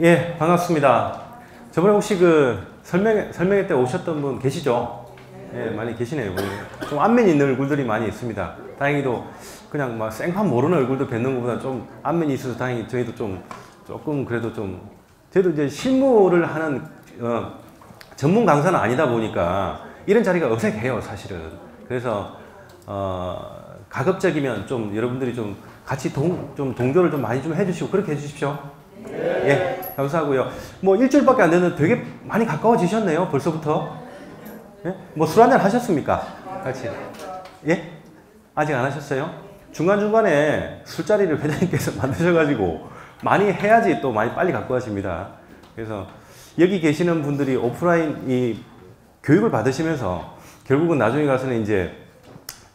예, 반갑습니다. 저번에 혹시 그 설명회 때 오셨던 분 계시죠? 예, 많이 계시네요. 좀 안면 있는 얼굴들이 많이 있습니다. 다행히도 그냥 막 생판 모르는 얼굴도 뵙는 것보다 좀 안면이 있어서 다행히 저희도 조금 그래도 저희도 이제 실무를 하는 전문 강사는 아니다 보니까 이런 자리가 어색해요, 사실은. 그래서 가급적이면 좀 여러분들이 좀 같이 동조를 좀 많이 좀 해주시고 그렇게 해주십시오. 예, 감사하고요. 뭐 일주일밖에 안 됐는데 되게 많이 가까워지셨네요, 벌써부터. 예? 뭐 술 한잔 하셨습니까? 같이. 예? 아직 안 하셨어요? 중간중간에 술자리를 회장님께서 만드셔가지고 많이 해야지 또 많이 빨리 가까워집니다. 그래서 여기 계시는 분들이 오프라인 이 교육을 받으시면서 결국은 나중에 가서는 이제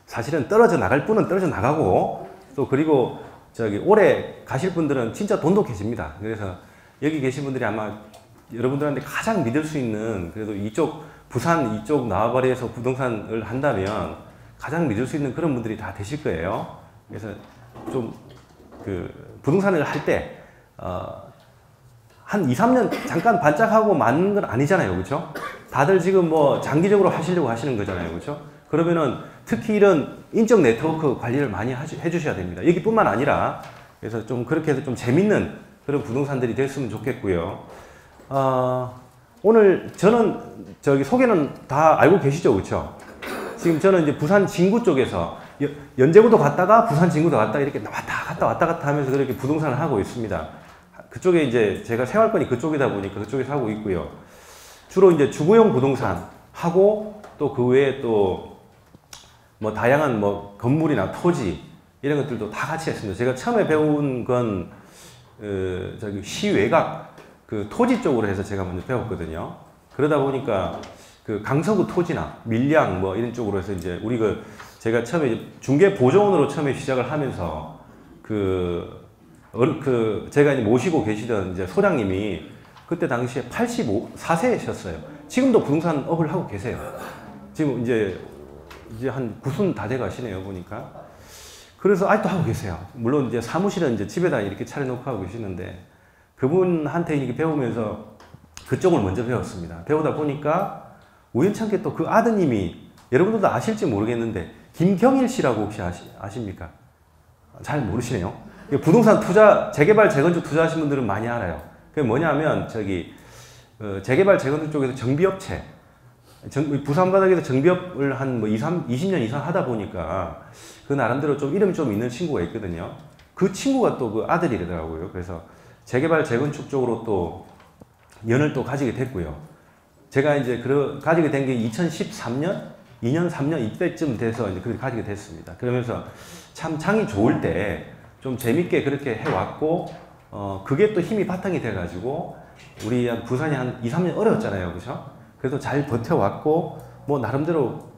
사실은 떨어져 나갈 분은 떨어져 나가고 또 그리고 저기 오래 가실 분들은 진짜 돈독해집니다. 그래서 여기 계신 분들이 아마 여러분들한테 가장 믿을 수 있는 그래도 이쪽 부산 이쪽 나와바리에서 부동산을 한다면 가장 믿을 수 있는 그런 분들이 다 되실 거예요. 그래서 좀 그 부동산을 할 때 한 2, 3년 잠깐 반짝하고 마는 건 아니잖아요. 그렇죠? 다들 지금 뭐 장기적으로 하시려고 하시는 거잖아요. 그렇죠? 그러면은 특히 이런 인적 네트워크 관리를 많이 해주셔야 됩니다. 여기뿐만 아니라 그래서 좀 그렇게 해서 좀 재밌는 그런 부동산들이 됐으면 좋겠고요. 오늘 저는 저기 소개는 다 알고 계시죠, 그렇죠? 지금 저는 이제 부산 진구 쪽에서 연제구도 갔다가 부산 진구도 갔다가 이렇게 왔다 갔다 하면서 그렇게 부동산을 하고 있습니다. 그쪽에 이제 제가 생활권이 그쪽이다 보니까 그쪽에서 하고 있고요. 주로 이제 주거용 부동산 하고 또 그 외에 또 뭐 다양한 뭐 건물이나 토지 이런 것들도 다 같이 했습니다. 제가 처음에 배운 건 저기 시외곽 그 토지 쪽으로 해서 제가 먼저 배웠거든요. 그러다 보니까 그 강서구 토지나 밀양 뭐 이런 쪽으로 해서 이제 우리 제가 처음에 중개 보조원으로 처음에 시작을 하면서 제가 이제 모시고 계시던 이제 소장님이 그때 당시에 84세셨어요. 지금도 부동산 업을 하고 계세요. 지금 이제 한 90 다 돼 가시네요, 보니까. 그래서 아직도 하고 계세요. 물론 이제 사무실은 이제 집에다 이렇게 차려놓고 하고 계시는데 그분한테 이렇게 배우면서 그쪽을 먼저 배웠습니다. 배우다 보니까 우연찮게 또 그 아드님이 여러분들도 아실지 모르겠는데 김경일 씨라고 혹시 아십니까? 잘 모르시네요. 부동산 투자, 재개발, 재건축 투자하신 분들은 많이 알아요. 그게 뭐냐면 저기 재개발, 재건축 쪽에서 정비업체 부산 바닥에서 정비업을 한 뭐 20년 이상 하다 보니까 그 나름대로 좀 이름이 좀 있는 친구가 있거든요. 그 친구가 또 그 아들이더라고요. 그래서 재개발, 재건축 쪽으로 또 연을 또 가지게 됐고요. 제가 이제 가지게 된 게 2013년, 2년, 3년 이때쯤 돼서 이제 그렇게 가지게 됐습니다. 그러면서 참 장이 좋을 때 좀 재밌게 그렇게 해왔고, 그게 또 힘이 바탕이 돼가지고, 우리 부산이 한 2, 3년 어려웠잖아요. 그죠? 그래도 잘 버텨왔고, 뭐, 나름대로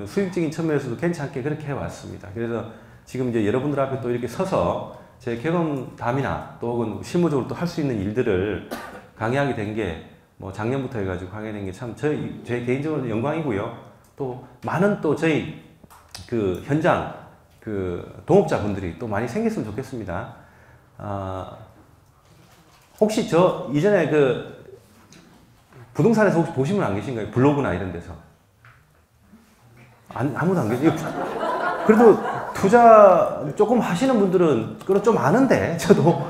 수익적인 측면에서도 괜찮게 그렇게 해왔습니다. 그래서 지금 이제 여러분들 앞에 또 이렇게 서서 제 경험담이나 또 혹은 실무적으로 또 할 수 있는 일들을 강의하게 된 게 뭐 작년부터 해가지고 하게 된 게 참 제 개인적으로 영광이고요. 또 많은 또 저희 그 현장 동업자분들이 또 많이 생겼으면 좋겠습니다. 혹시 저 이전에 부동산에서 혹시 보신 분 안 계신가요? 블로그나 이런 데서. 아무도 안 계세요? 그래도 투자 조금 하시는 분들은 그런 좀 아는데 저도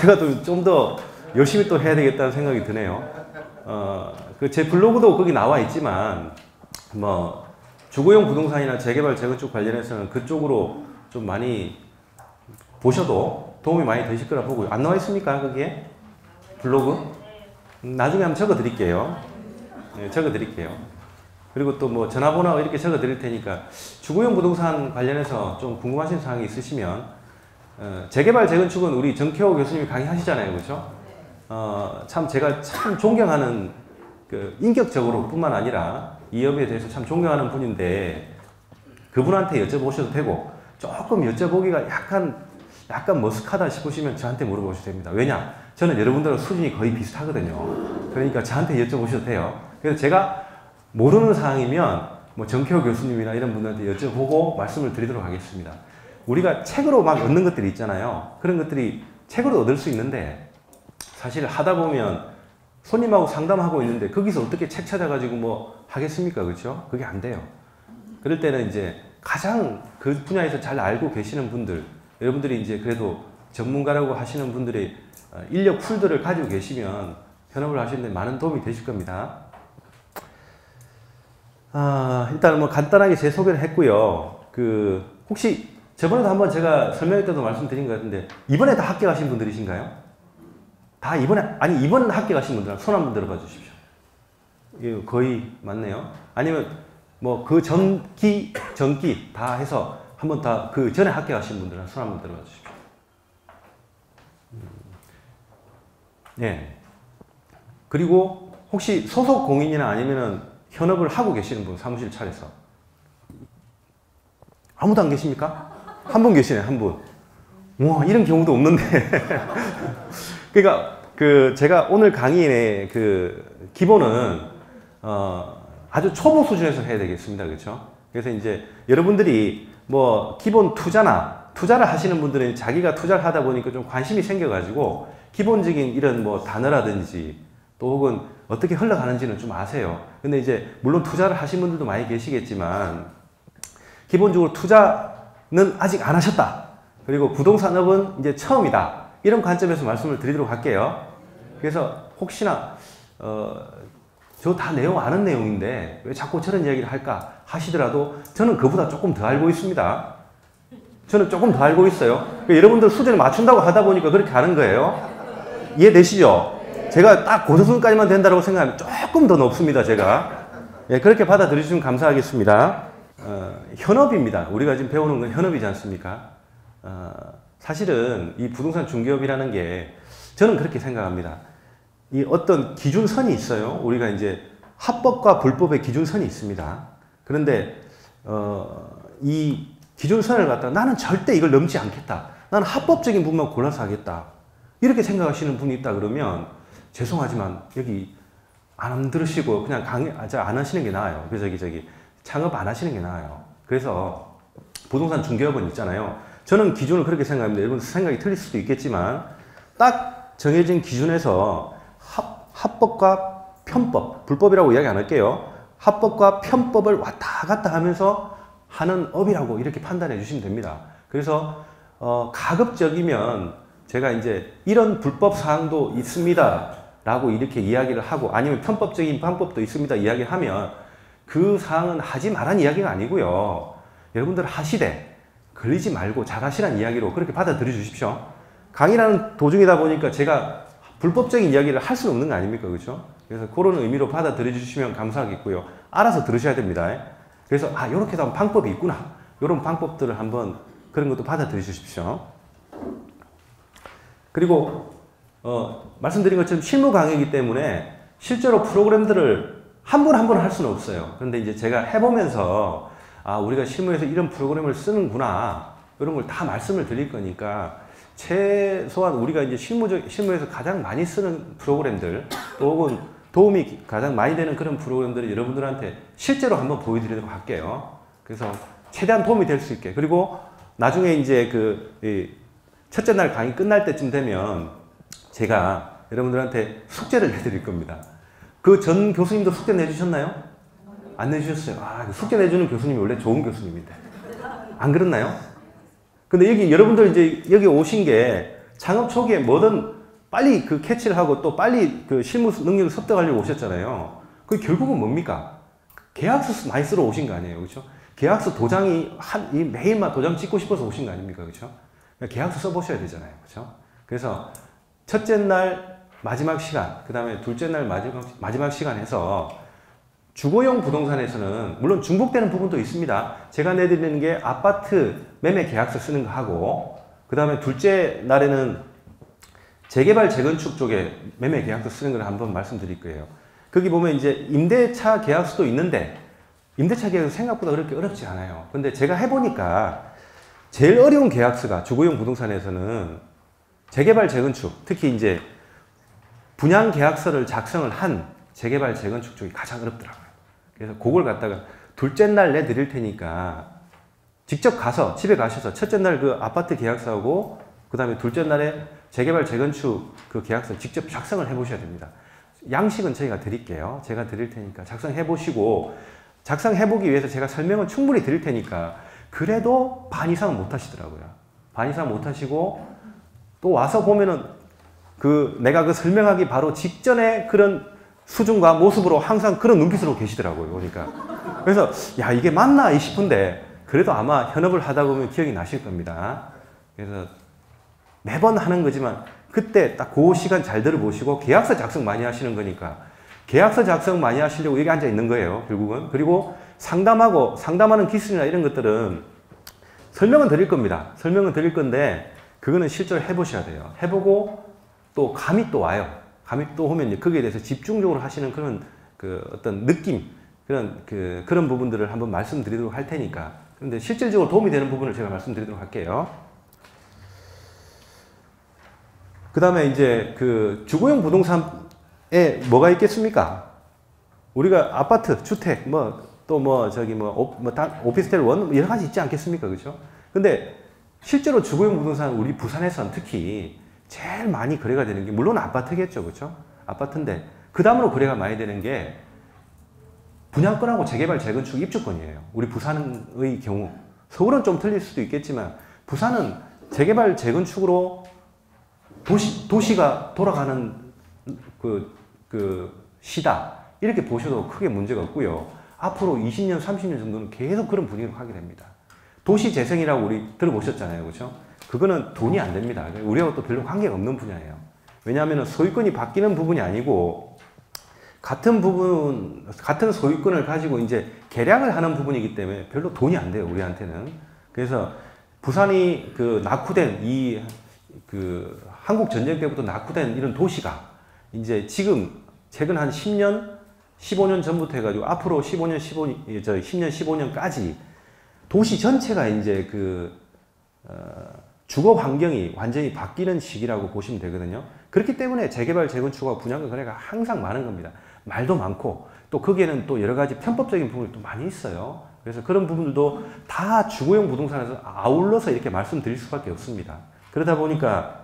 제가 좀 더 열심히 또 해야 되겠다는 생각이 드네요. 제 블로그도 거기 나와 있지만 뭐 주거용 부동산이나 재개발, 재건축 관련해서는 그쪽으로 좀 많이 보셔도 도움이 많이 되실 거라 보고요. 안 나와 있습니까? 거기에? 블로그? 나중에 한번 적어 드릴게요. 네, 적어 드릴게요. 그리고 또 뭐 전화번호 이렇게 적어 드릴 테니까 주거용 부동산 관련해서 좀 궁금하신 사항이 있으시면 재개발, 재건축은 우리 정태호 교수님이 강의하시잖아요. 그렇죠? 참 제가 참 존경하는 인격적으로 뿐만 아니라 이 업에 대해서 참 존경하는 분인데 그분한테 여쭤보셔도 되고 조금 여쭤보기가 약간 머쓱하다 싶으시면 저한테 물어보셔도 됩니다. 왜냐? 저는 여러분들과 수준이 거의 비슷하거든요. 그러니까 저한테 여쭤보셔도 돼요. 그래서 제가 모르는 사항이면 뭐 정태호 교수님이나 이런 분들한테 여쭤보고 말씀을 드리도록 하겠습니다. 우리가 책으로 막 얻는 것들이 있잖아요. 그런 것들이 책으로 얻을 수 있는데 사실 하다 보면 손님하고 상담하고 있는데 거기서 어떻게 책 찾아가지고 뭐 하겠습니까? 그렇죠? 그게 안 돼요. 그럴 때는 이제 가장 그 분야에서 잘 알고 계시는 분들, 여러분들이 이제 그래도 전문가라고 하시는 분들의 인력 풀들을 가지고 계시면 현업을 하시는데 많은 도움이 되실 겁니다. 일단 뭐 간단하게 제 소개를 했고요. 혹시 저번에도 한번 제가 설명할 때도 말씀드린 것 같은데 이번에 다 합격하신 분들이신가요? 다 이번 합격하신 분들 손 한번 들어봐 주십시오. 거의 맞네요. 아니면 뭐 그 전기 다 해서 한번 다 그 전에 합격하신 분들은 손 한번 들어봐 주십시오. 예. 그리고 혹시 소속 공인이나 아니면은 현업을 하고 계시는 분, 사무실 차려서 아무도 안 계십니까? 한 분 계시네, 한 분. 와, 이런 경우도 없는데. 그러니까 제가 오늘 강의의 기본은 아주 초보 수준에서 해야 되겠습니다, 그렇죠? 그래서 이제 여러분들이 뭐 기본 투자를 하시는 분들은 자기가 투자를 하다 보니까 좀 관심이 생겨가지고 기본적인 이런 뭐 단어라든지 또 혹은 어떻게 흘러가는지는 좀 아세요. 근데 이제 물론 투자를 하신 분들도 많이 계시겠지만 기본적으로 투자는 아직 안 하셨다. 그리고 부동산업은 이제 처음이다. 이런 관점에서 말씀을 드리도록 할게요. 그래서 혹시나 저 다 내용 아는 내용인데 왜 자꾸 저런 이야기를 할까 하시더라도 저는 그보다 조금 더 알고 있습니다. 저는 조금 더 알고 있어요. 그러니까 여러분들 수준에 맞춘다고 하다 보니까 그렇게 하는 거예요. 이해되시죠? 제가 딱 고수준까지만 된다고 생각하면 조금 더 높습니다, 제가. 예, 그렇게 받아들여주시면 감사하겠습니다. 현업입니다. 우리가 지금 배우는 건 현업이지 않습니까? 사실은 이 부동산 중개업이라는 게 저는 그렇게 생각합니다. 이 어떤 기준선이 있어요. 우리가 이제 합법과 불법의 기준선이 있습니다. 그런데 이 기준선을 갖다가 나는 절대 이걸 넘지 않겠다. 나는 합법적인 부분만 골라서 하겠다. 이렇게 생각하시는 분이 있다 그러면 죄송하지만 여기 안 들으시고 그냥 안 하시는 게 나아요. 창업 안 하시는 게 나아요. 그래서 부동산 중개업은 있잖아요. 저는 기준을 그렇게 생각합니다. 여러분 생각이 틀릴 수도 있겠지만 딱 정해진 기준에서 합법과 편법, 불법이라고 이야기 안 할게요. 합법과 편법을 왔다 갔다 하면서 하는 업이라고 이렇게 판단해 주시면 됩니다. 그래서 가급적이면 제가 이제 이런 불법 사항도 있습니다 라고 이렇게 이야기를 하고 아니면 편법적인 방법도 있습니다 이야기를 하면 그 사항은 하지 말란 이야기가 아니고요. 여러분들 하시되 걸리지 말고 잘하시라는 이야기로 그렇게 받아들여 주십시오. 강의라는 도중이다 보니까 제가 불법적인 이야기를 할 수는 없는 거 아닙니까? 그렇죠? 그래서 그런 의미로 받아들여 주시면 감사하겠고요. 알아서 들으셔야 됩니다. 그래서 이렇게도 하면 방법이 있구나. 이런 방법들을 한번 그런 것도 받아들여 주십시오. 그리고 말씀드린 것처럼 실무 강의이기 때문에 실제로 프로그램들을 한 분 한 분 할 수는 없어요. 그런데 이제 제가 해보면서 우리가 실무에서 이런 프로그램을 쓰는구나 이런 걸 다 말씀을 드릴 거니까 최소한 우리가 이제 실무에서 가장 많이 쓰는 프로그램들 혹은 도움이 가장 많이 되는 그런 프로그램들을 여러분들한테 실제로 한번 보여드리도록 할게요. 그래서 최대한 도움이 될 수 있게. 그리고 나중에 이제 첫째 날 강의 끝날 때쯤 되면 제가 여러분들한테 숙제를 내드릴 겁니다. 그 전 교수님도 숙제 내주셨나요? 안 내주셨어요. 숙제 내주는 교수님이 원래 좋은 교수님인데. 안 그렇나요? 근데 여러분들 이제 여기 오신 게 창업 초기에 뭐든 빨리 캐치를 하고 또 빨리 실무 능력을 습득하려고 오셨잖아요. 그 결국은 뭡니까? 계약서 많이 쓰러 오신 거 아니에요. 그렇죠? 계약서 도장이 매일만 도장 찍고 싶어서 오신 거 아닙니까? 그렇죠? 계약서 써보셔야 되잖아요. 그렇죠? 그래서 첫째 날 마지막 시간, 그 다음에 둘째 날 마지막 시간에서 주거용 부동산에서는 물론 중복되는 부분도 있습니다. 제가 내드리는 게 아파트 매매 계약서 쓰는 거 하고 그 다음에 둘째 날에는 재개발 재건축 쪽에 매매 계약서 쓰는 걸 한번 말씀드릴 거예요. 거기 보면 이제 임대차 계약서도 있는데 임대차 계약서 생각보다 그렇게 어렵지 않아요. 근데 제가 해보니까 제일 어려운 계약서가 주거용 부동산에서는 재개발 재건축, 특히 이제 분양 계약서를 작성을 한 재개발 재건축 쪽이 가장 어렵더라고요. 그래서 그걸 갖다가 둘째 날 내드릴 테니까 직접 가서 집에 가셔서 첫째 날 그 아파트 계약서하고 그 다음에 둘째 날에 재개발, 재건축 그 계약서 직접 작성을 해보셔야 됩니다. 양식은 저희가 드릴게요. 제가 드릴 테니까 작성해 보시고, 작성해 보기 위해서 제가 설명을 충분히 드릴 테니까 그래도 반 이상은 못 하시더라고요. 반 이상 못 하시고 또 와서 보면은 내가 그 설명하기 바로 직전에 그런 수준과 모습으로 항상 그런 눈빛으로 계시더라고요. 그러니까 그래서 야, 이게 맞나 싶은데 그래도 아마 현업을 하다 보면 기억이 나실 겁니다. 그래서 매번 하는 거지만 그때 딱 그 시간 잘 들어보시고, 계약서 작성 많이 하시는 거니까 계약서 작성 많이 하시려고 여기 앉아 있는 거예요, 결국은. 그리고 상담하는 기술이나 이런 것들은 설명은 드릴 겁니다. 설명은 드릴 건데 그거는 실제로 해보셔야 돼요. 해보고 또 감이 또 와요. 감이 또 오면 거기에 대해서 집중적으로 하시는 그런 어떤 느낌, 그런 부분들을 한번 말씀드리도록 할 테니까. 그런데 실질적으로 도움이 되는 부분을 제가 말씀드리도록 할게요. 그 다음에 이제 주거용 부동산에 뭐가 있겠습니까? 우리가 아파트, 주택, 오피스텔 원, 여러 가지 있지 않겠습니까? 그죠? 근데 실제로 주거용 부동산 우리 부산에서는 특히 제일 많이 거래가 되는 게 물론 아파트겠죠. 그죠? 아파트인데 그 다음으로 거래가 많이 되는 게 분양권하고 재개발, 재건축, 입주권이에요. 우리 부산의 경우. 서울은 좀 틀릴 수도 있겠지만 부산은 재개발, 재건축으로 도시가 돌아가는 시다. 이렇게 보셔도 크게 문제가 없고요. 앞으로 20년, 30년 정도는 계속 그런 분위기로 가게 됩니다. 도시 재생이라고 우리 들어보셨잖아요. 그렇죠? 그거는 돈이 안 됩니다. 우리하고 또 별로 관계가 없는 분야예요. 왜냐하면 소유권이 바뀌는 부분이 아니고 같은 소유권을 가지고 이제 계량을 하는 부분이기 때문에 별로 돈이 안 돼요. 우리한테는. 그래서 부산이 낙후된 한국 전쟁 때부터 낙후된 이런 도시가 이제 지금 최근 한 10년, 15년 전부터 해가지고 앞으로 10년, 15년까지 도시 전체가 이제 주거 환경이 완전히 바뀌는 시기라고 보시면 되거든요. 그렇기 때문에 재개발, 재건축과 분양권 거래가 항상 많은 겁니다. 말도 많고 또 거기에는 또 여러 가지 편법적인 부분이 또 많이 있어요. 그래서 그런 부분들도 다 주거용 부동산에서 아울러서 이렇게 말씀드릴 수밖에 없습니다. 그러다 보니까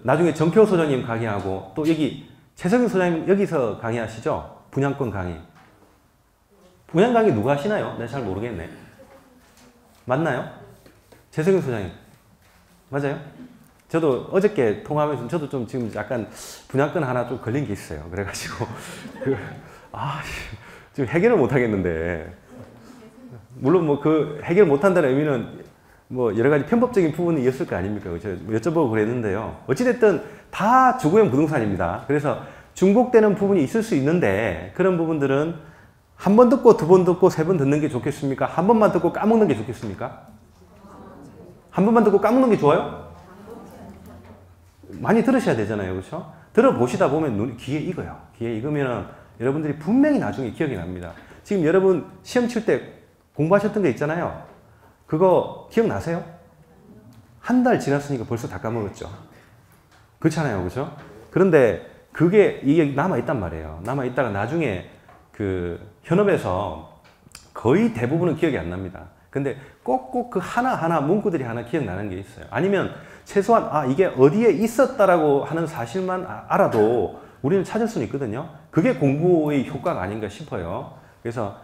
나중에 정표 소장님 강의하고 또 여기 최석영 소장님 여기서 강의하시죠? 분양권 강의. 분양 강의 누가 하시나요? 내가 잘 모르겠네. 맞나요? 최석영 소장님. 맞아요? 저도 어저께 통화하면서 저도 좀 지금 약간 분양권 하나 좀 걸린 게 있어요. 그래가지고 지금 해결을 못 하겠는데, 물론 해결 못 한다는 의미는 여러 가지 편법적인 부분이 있을 거 아닙니까? 제가 여쭤보고 그랬는데요. 어찌됐든 다 주거용 부동산입니다. 그래서 중복되는 부분이 있을 수 있는데 그런 부분들은 한 번 듣고 두 번 듣고 세 번 듣는 게 좋겠습니까? 한 번만 듣고 까먹는 게 좋겠습니까? 한 번만 듣고 까먹는 게 좋아요? 많이 들으셔야 되잖아요. 그렇죠? 들어보시다 보면 귀에 익어요. 귀에 익으면 여러분들이 분명히 나중에 기억이 납니다. 지금 여러분 시험 칠 때 공부하셨던 게 있잖아요. 그거 기억나세요? 한 달 지났으니까 벌써 다 까먹었죠. 그렇잖아요. 그죠? 그런데 이게 남아있단 말이에요. 남아있다가 나중에 현업에서 거의 대부분은 기억이 안 납니다. 근데 꼭꼭 하나하나 문구들이 하나 기억나는 게 있어요. 아니면 최소한 이게 어디에 있었다라고 하는 사실만 알아도 우리는 찾을 수는 있거든요. 그게 공부의 효과가 아닌가 싶어요. 그래서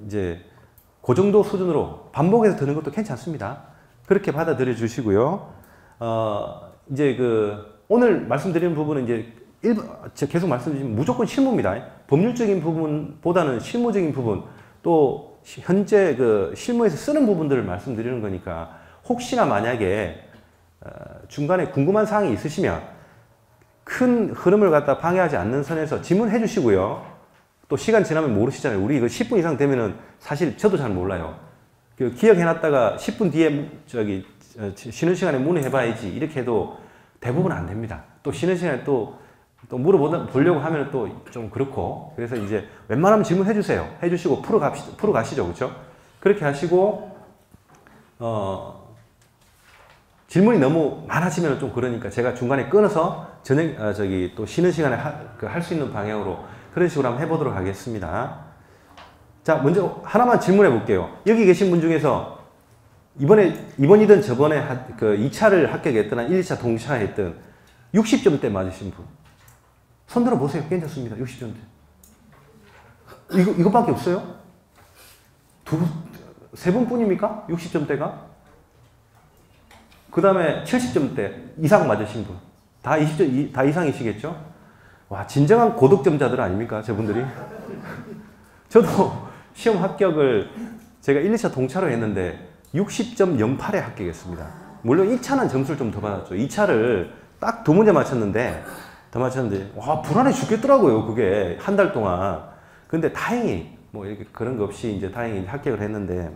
이제 그 정도 수준으로 반복해서 듣는 것도 괜찮습니다. 그렇게 받아들여 주시고요. 이제 오늘 말씀드리는 부분은 이제 계속 말씀드리면 무조건 실무입니다. 법률적인 부분보다는 실무적인 부분, 또 현재 실무에서 쓰는 부분들을 말씀드리는 거니까 혹시나 만약에 중간에 궁금한 사항이 있으시면 큰 흐름을 갖다 방해하지 않는 선에서 질문해 주시고요. 또 시간 지나면 모르시잖아요. 우리 이거 10분 이상 되면은 사실 저도 잘 몰라요. 기억해놨다가 10분 뒤에 쉬는 시간에 문의해봐야지 이렇게 해도 대부분 안 됩니다. 또 쉬는 시간에 또 물어보려고 하면 또 좀 그렇고, 그래서 이제 웬만하면 질문해 주세요. 해주시고 풀어 가시죠. 그렇죠? 그렇게 하시고 질문이 너무 많아지면 좀 그러니까 제가 중간에 끊어서 또 쉬는 시간에 할 수 있는 방향으로 그런 식으로 한번 해보도록 하겠습니다. 자, 먼저 하나만 질문해 볼게요. 여기 계신 분 중에서 이번이든 저번에 그 2차를 합격했던, 1, 2차 동시화했던 60점대 맞으신 분. 손 들어 보세요. 괜찮습니다. 60점대. 이것밖에 없어요? 세 분뿐입니까? 60점대가? 그 다음에 70점대 이상 맞으신 분. 다 20점, 다 이상이시겠죠? 와, 진정한 고득점자들 아닙니까? 저분들이? 저도 시험 합격을 제가 1, 2차 동차로 했는데 60.08에 합격했습니다. 물론 1차는 점수를 좀 더 받았죠. 2차를 딱 2문제 맞췄는데, 와, 불안해 죽겠더라고요. 그게 한 달 동안. 근데 다행히, 뭐 이렇게 그런 거 없이 이제 다행히 합격을 했는데,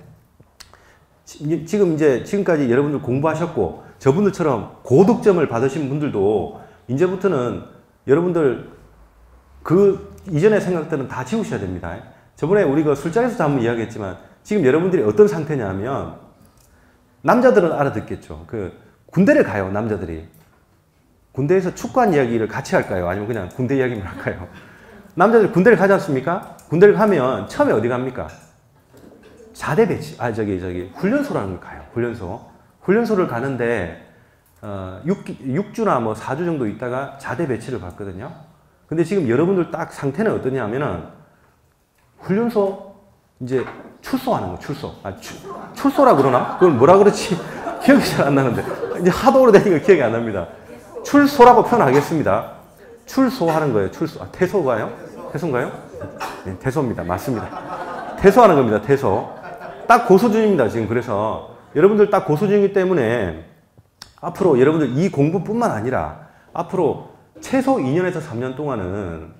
지금까지 여러분들 공부하셨고, 저분들처럼 고득점을 받으신 분들도 이제부터는 여러분들 그 이전의 생각들은 다 지우셔야 됩니다. 저번에 우리가 술자리에서도 한번 이야기했지만, 지금 여러분들이 어떤 상태냐면, 남자들은 알아듣겠죠. 군대를 가요, 남자들이. 군대에서 축구한 이야기를 같이 할까요? 아니면 그냥 군대 이야기만 할까요? 남자들 군대를 가지 않습니까? 군대를 가면 처음에 어디 갑니까? 자대 배치, 훈련소라는 걸 가요. 훈련소를 가는데, 6주나 뭐 4주 정도 있다가 자대 배치를 받거든요. 근데 지금 여러분들 딱 상태는 어떠냐면은, 훈련소, 이제 출소하는 거, 출소라 그러나? 그건 뭐라 그렇지? 기억이 잘 안 나는데. 이제 하도 오래되니까 기억이 안 납니다. 출소라고 표현하겠습니다. 출소하는 거예요. 퇴소가요? 퇴소인가요? 네, 퇴소입니다. 맞습니다. 퇴소하는 겁니다. 퇴소. 딱 고수준입니다. 지금 그래서 여러분들 딱 고수준이기 때문에 앞으로 여러분들 이 공부뿐만 아니라 앞으로 최소 2년에서 3년 동안은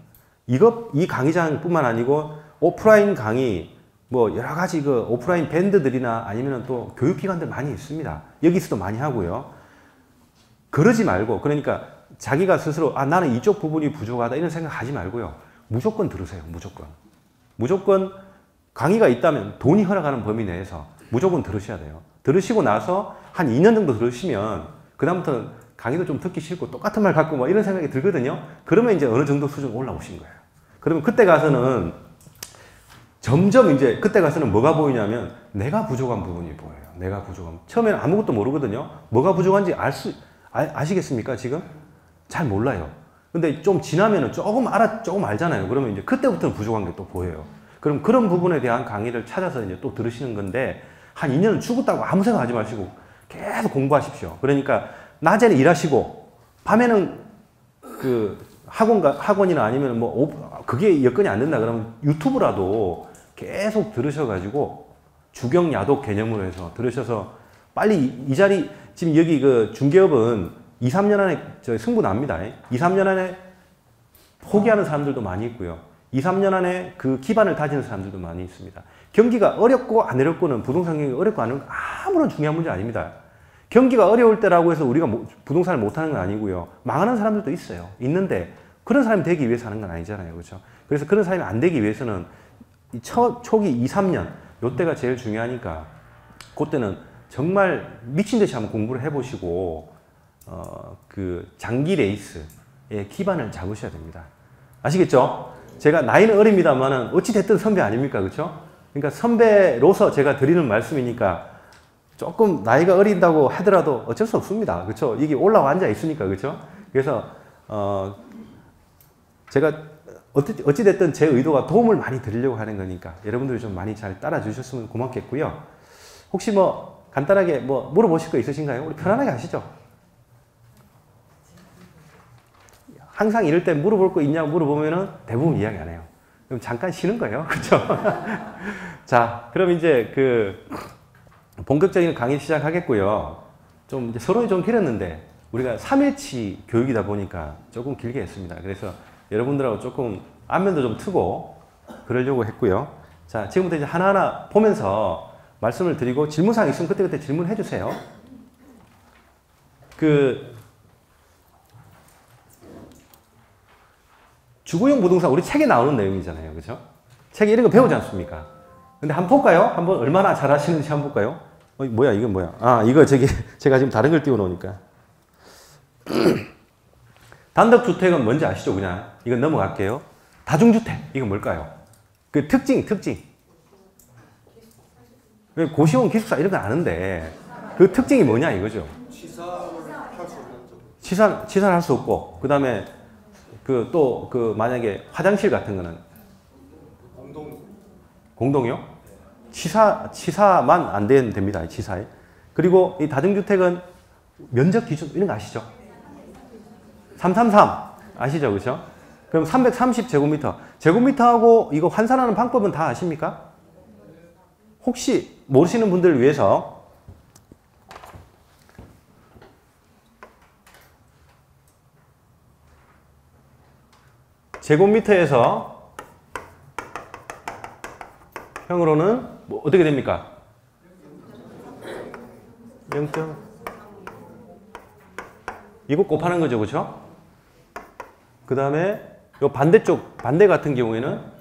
이 강의장뿐만 아니고 오프라인 강의, 뭐 여러 가지 그 오프라인 밴드들이나 아니면 또 교육기관들 많이 있습니다. 여기서도 많이 하고요. 그러지 말고, 그러니까 자기가 스스로 나는 이쪽 부분이 부족하다 이런 생각 하지 말고요. 무조건 들으세요. 무조건 강의가 있다면 돈이 허락하는 범위 내에서 무조건 들으셔야 돼요. 들으시고 나서 한 2년 정도 들으시면 그다음부터는 강의도 좀 듣기 싫고 똑같은 말 갖고 뭐 이런 생각이 들거든요. 그러면 이제 어느 정도 수준 올라오신 거예요. 그러면 그때 가서는 점점 이제 그때 가서는 뭐가 보이냐면 내가 부족한 부분이 보여요. 처음에는 아무것도 모르거든요. 뭐가 부족한지 아시겠습니까? 지금? 잘 몰라요. 근데 좀 지나면은 조금 알잖아요. 그러면 이제 그때부터는 부족한 게 또 보여요. 그럼 그런 부분에 대한 강의를 찾아서 이제 또 들으시는 건데, 한 2년은 죽었다고 아무 생각 하지 마시고 계속 공부하십시오. 그러니까 낮에는 일하시고 밤에는 그 학원이나 아니면 뭐 그게 여건이 안 된다 그러면 유튜브라도 계속 들으셔가지고 주경야독 개념으로 해서 들으셔서 빨리 이 자리, 지금 여기 그 중개업은 2, 3년 안에 승부 납니다. 2, 3년 안에 포기하는 사람들도 많이 있고요. 2, 3년 안에 그 기반을 다지는 사람들도 많이 있습니다. 경기가 어렵고 안 어렵고는 부동산 경기가 어렵고 안 어렵고 아무런 중요한 문제 아닙니다. 경기가 어려울 때라고 해서 우리가 부동산을 못하는 건 아니고요. 망하는 사람들도 있어요. 있는데 그런 사람이 되기 위해서 하는 건 아니잖아요. 그렇죠? 그래서 그런 사람이 안 되기 위해서는 초기 2, 3년 요때가 제일 중요하니까 그때는 정말 미친 듯이 한번 공부를 해보시고 그 장기 레이스의 기반을 잡으셔야 됩니다. 아시겠죠? 제가 나이는 어립니다만은 어찌됐든 선배 아닙니까? 그렇죠? 그러니까 선배로서 제가 드리는 말씀이니까 조금 나이가 어린다고 하더라도 어쩔 수 없습니다. 그렇죠? 이게 올라와 앉아 있으니까. 그렇죠? 그래서 제가 어찌됐든 제 의도가 도움을 많이 드리려고 하는 거니까 여러분들이 좀 많이 잘 따라 주셨으면 고맙겠고요. 혹시 뭐 간단하게 뭐 물어보실 거 있으신가요? 우리 편안하게 하시죠. 항상 이럴 때 물어볼 거 있냐고 물어보면은 대부분 이야기 안 해요. 그럼 잠깐 쉬는 거예요. 그렇죠? 자, 그럼 이제 그 본격적인 강의 시작하겠고요. 좀 이제 서론이 좀 길었는데 우리가 3일치 교육이다 보니까 조금 길게 했습니다. 그래서 여러분들하고 조금 안면도 좀 트고 그러려고 했고요. 자, 지금부터 이제 하나하나 보면서 말씀을 드리고 질문사항 있으면 그때그때 질문해 주세요. 주거용 부동산 우리 책에 나오는 내용이잖아요. 그죠? 책에 이런 거 배우지 않습니까? 근데 한번 볼까요? 한번 얼마나 잘 하시는지 한번 볼까요? 뭐야, 이건 뭐야? 이거 제가 지금 다른 걸 띄워 놓으니까. 단독주택은 뭔지 아시죠? 그냥. 이건 넘어갈게요. 다중주택. 이건 뭘까요? 그 특징. 고시원 기숙사 이런 거 아는데 그 특징이 뭐냐 이거죠. 치사를 할 수 없는 점. 치사를 할 수 없고, 그 다음에 만약에 화장실 같은 거는 공동이요? 치사만 안 되면 됩니다. 치사에. 그리고 이 다중주택은 면적 기준 이런 거 아시죠? 333 아시죠? 그렇죠? 그럼 330제곱미터. 제곱미터하고 이거 환산하는 방법은 다 아십니까? 혹시 모르시는 분들을 위해서 제곱미터에서 평으로는 뭐 어떻게 됩니까? 0. 이거 곱하는 거죠, 그렇죠? 그 다음에 요 반대 같은 경우에는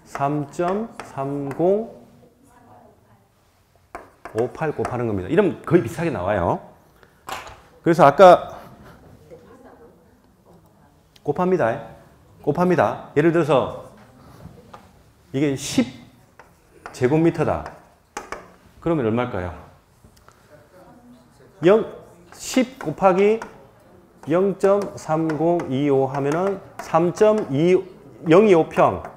3.3058 곱하는 겁니다. 이러면 거의 비슷하게 나와요. 그래서 아까 곱합니다. 예를 들어서 이게 10제곱미터다. 그러면 얼마일까요? 10 곱하기 0.3025 하면은 3.025평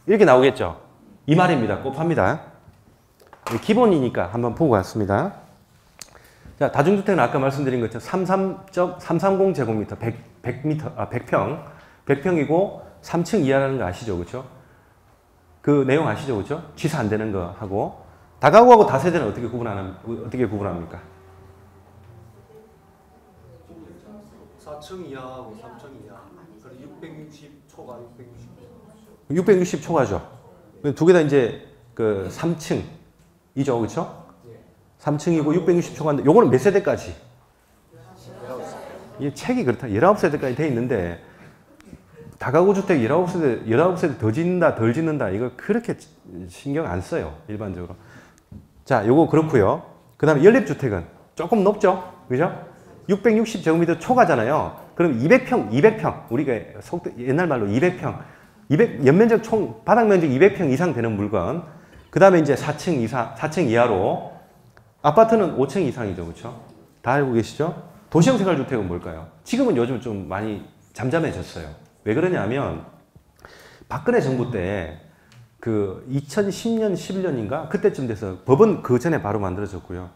이렇게 나오겠죠. 이 말입니다. 곱합니다. 기본이니까 한번 보고 왔습니다. 자, 다중주택은 아까 말씀드린 것처럼 330제곱미터 100평이고 3층 이하라는 거 아시죠? 그렇죠? 그 내용 아시죠? 그렇죠? 취사 안 되는 거 하고 다가구하고 다세대는 어떻게 구분합니까? 4층 이하하고 3층 이하. 그리고 660초가 660초. 660초가죠. 두 개 다 이제 그 3층이죠. 그렇죠? 3층이고 660초가인데 요거는 몇 세대까지? 이 책이 그렇다. 19세대까지 돼 있는데 다가구 주택 19세대 더 짓는다, 덜 짓는다 이거 그렇게 신경 안 써요. 일반적으로. 자, 요거 그렇고요. 그 다음에 연립주택은 조금 높죠? 그죠? 660제곱미터 초과잖아요. 그럼 200평. 우리가 옛날 말로 200평. 연면적 총, 바닥 면적 200평 이상 되는 물건. 그 다음에 이제 4층 이하로. 아파트는 5층 이상이죠. 그렇죠? 다 알고 계시죠? 도시형 생활주택은 뭘까요? 지금은 요즘 좀 많이 잠잠해졌어요. 왜 그러냐면 박근혜 정부 때 그 2010년, 11년인가 그때쯤 돼서 법은 그 전에 바로 만들어졌고요.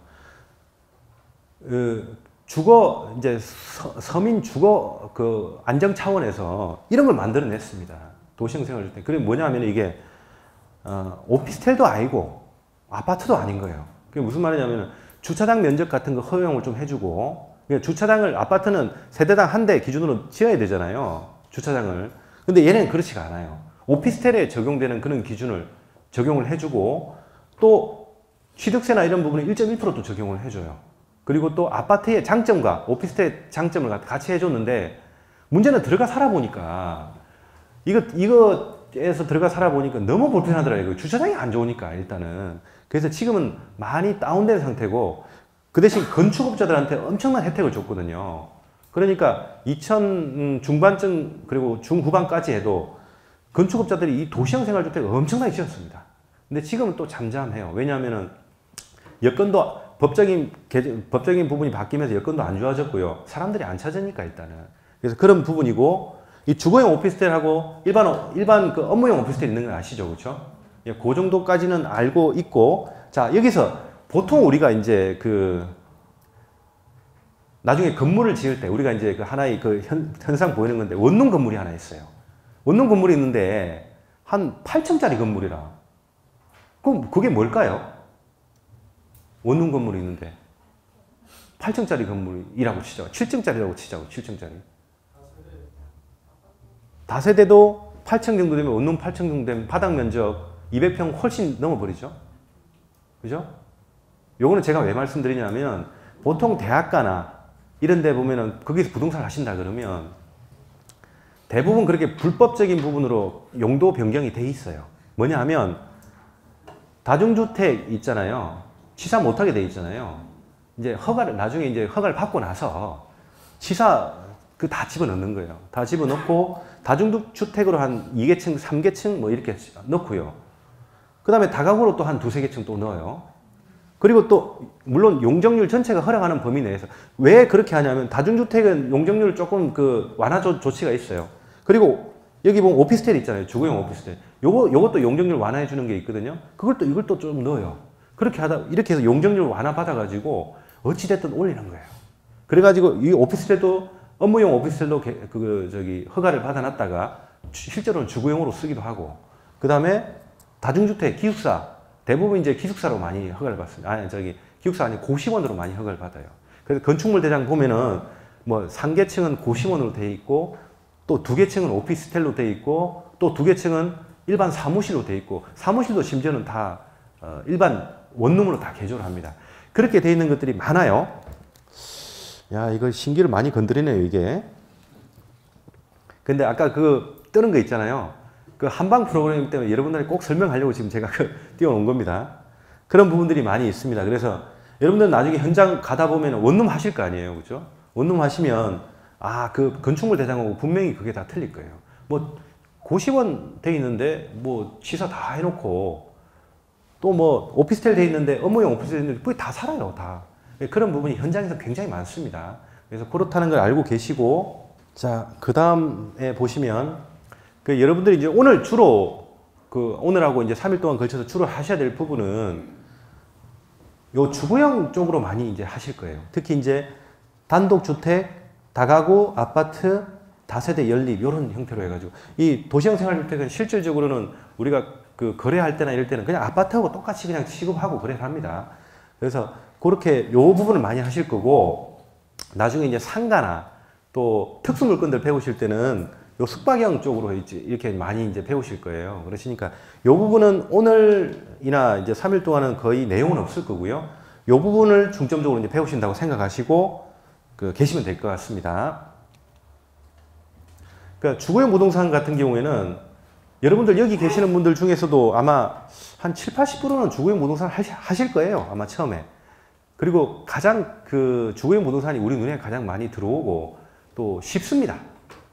이제 서민 주거 그 안정 차원에서 이런 걸 만들어냈습니다. 도시형 생활주택. 그게 뭐냐면 이게 오피스텔도 아니고 아파트도 아닌 거예요. 그게 무슨 말이냐면 주차장 면적 같은 거 허용을 좀 해주고, 주차장을 아파트는 세대당 한 대 기준으로 지어야 되잖아요. 주차장을. 근데 얘는 그렇지가 않아요. 오피스텔에 적용되는 그런 기준을 적용을 해주고, 또 취득세나 이런 부분에 1.1%도 적용을 해줘요. 그리고 또 아파트의 장점과 오피스텔의 장점을 같이 해줬는데, 문제는 들어가 살아보니까 이거에서 들어가 살아보니까 너무 불편하더라고요. 주차장이 안 좋으니까 일단은. 그래서 지금은 많이 다운된 상태고, 그 대신 건축업자들한테 엄청난 혜택을 줬거든요. 그러니까 2000 중반쯤 그리고 중후반까지 해도 건축업자들이 이 도시형 생활주택을 엄청나게 지었습니다. 근데 지금은 또 잠잠해요. 왜냐하면은 여건도 법적인 부분이 바뀌면서 여건도 안 좋아졌고요. 사람들이 안 찾으니까 일단은. 그래서 그런 부분이고, 이 주거용 오피스텔하고 일반 그 업무용 오피스텔 있는 건 아시죠? 그렇죠? 예, 그 정도까지는 알고 있고, 자, 여기서 보통 우리가 이제 나중에 건물을 지을 때 우리가 이제 그 하나의 그 현상 보이는 건데, 원룸 건물이 하나 있어요. 원룸 건물이 있는데 한 8층짜리 건물이라. 그럼 그게 뭘까요? 원룸 건물이 있는데 8층짜리 건물이라고 치자고. 7층짜리라고 치자고. 7층짜리. 다세대도 8층 정도 되면, 원룸 8층 정도 되면 바닥 면적 200평 훨씬 넘어버리죠. 그죠? 요거는 제가 왜 말씀드리냐면, 보통 대학가나 이런 데 보면은 거기서 부동산 하신다 그러면 대부분 그렇게 불법적인 부분으로 용도 변경이 돼 있어요. 뭐냐 하면 다중주택 있잖아요. 취사 못하게 돼 있잖아요. 이제 나중에 이제 허가를 받고 나서 취사 다 집어넣는 거예요. 다 집어넣고 다중주택으로 한 2계층, 3계층 뭐 이렇게 넣고요. 그 다음에 다가구로 또 한 두세 개 층 또 넣어요. 그리고 또 물론 용적률 전체가 허락하는 범위 내에서 왜 그렇게 하냐면 다중주택은 용적률 조금 그 완화 조치가 있어요. 그리고 여기 보면 오피스텔 있잖아요. 주거용 오피스텔. 요것도 용적률 완화해 주는 게 있거든요. 이걸 또 좀 넣어요. 그렇게 하다 이렇게 해서 용적률 완화 받아가지고 어찌됐든 올리는 거예요. 그래가지고 이 오피스텔도 업무용 오피스텔도 허가를 받아놨다가 실제로는 주거용으로 쓰기도 하고, 그 다음에 다중주택 기숙사 대부분 이제 기숙사로 많이 허가를 받습니다. 기숙사 아니 고시원으로 많이 허가를 받아요. 그래서 건축물 대장 보면은 뭐 3계층은 고시원으로 되어 있고, 또 2계층은 오피스텔로 되어 있고, 또 2계층은 일반 사무실로 되어 있고, 사무실도 심지어는 다 일반 원룸으로 다 개조를 합니다. 그렇게 되어 있는 것들이 많아요. 야, 이거 신기를 많이 건드리네요, 이게. 근데 아까 뜨는 거 있잖아요. 그 한방 프로그램 때문에 여러분들이 꼭 설명하려고 지금 제가 띄워놓은 겁니다. 그런 부분들이 많이 있습니다. 그래서 여러분들 나중에 현장 가다 보면 원룸 하실 거 아니에요. 그죠? 원룸 하시면, 그 건축물 대장하고 분명히 그게 다 틀릴 거예요. 뭐, 고시원 돼 있는데, 뭐, 취사 다 해놓고, 또 뭐, 오피스텔 돼 있는데, 업무용 오피스텔 돼 있는데, 그게 다 살아요, 다. 그런 부분이 현장에서 굉장히 많습니다. 그래서 그렇다는 걸 알고 계시고, 자, 그 다음에 보시면, 여러분들이 이제 오늘 주로, 오늘하고 이제 3일 동안 걸쳐서 주로 하셔야 될 부분은 요 주거형 쪽으로 많이 이제 하실 거예요. 특히 이제 단독주택, 다가구, 아파트, 다세대 연립, 이런 형태로 해가지고. 이 도시형 생활주택은 실질적으로는 우리가 거래할 때나 이럴 때는 그냥 아파트하고 똑같이 그냥 취급하고 거래를 합니다. 그래서 그렇게 요 부분을 많이 하실 거고, 나중에 이제 상가나 또 특수 물건들 배우실 때는 요 숙박형 쪽으로 이렇게 많이 이제 배우실 거예요. 그러시니까 요 부분은 오늘이나 이제 3일 동안은 거의 내용은 없을 거고요. 요 부분을 중점적으로 이제 배우신다고 생각하시고 계시면 될 것 같습니다. 그러니까 주거용 부동산 같은 경우에는 여러분들 여기 계시는 분들 중에서도 아마 한 7, 80%는 주거용 부동산 하실 거예요. 아마 처음에. 그리고 가장 주거용 부동산이 우리 눈에 가장 많이 들어오고 또 쉽습니다.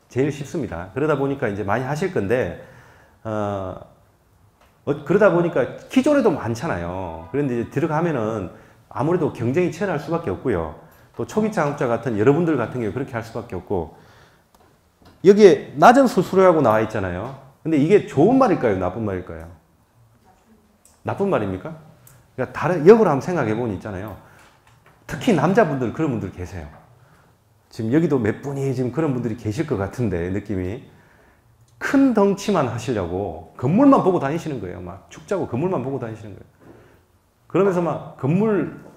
제일 쉽습니다. 그러다 보니까 이제 많이 하실 건데, 그러다 보니까 기존에도 많잖아요. 그런데 이제 들어가면은 아무래도 경쟁이 치열할 수밖에 없고요. 또 초기 창업자 같은 여러분들 같은 경우 그렇게 할 수밖에 없고, 여기에 낮은 수수료라고 나와 있잖아요. 근데 이게 좋은 말일까요? 나쁜 말일까요? 나쁜 말입니까? 그러니까 다른 역으로 한번 생각해 보니 있잖아요. 특히 남자분들 그런 분들 계세요. 지금 여기도 몇 분이 지금 그런 분들이 계실 것 같은데, 느낌이. 큰 덩치만 하시려고 건물만 보고 다니시는 거예요. 막 축자고 건물만 보고 다니시는 거예요. 그러면서 막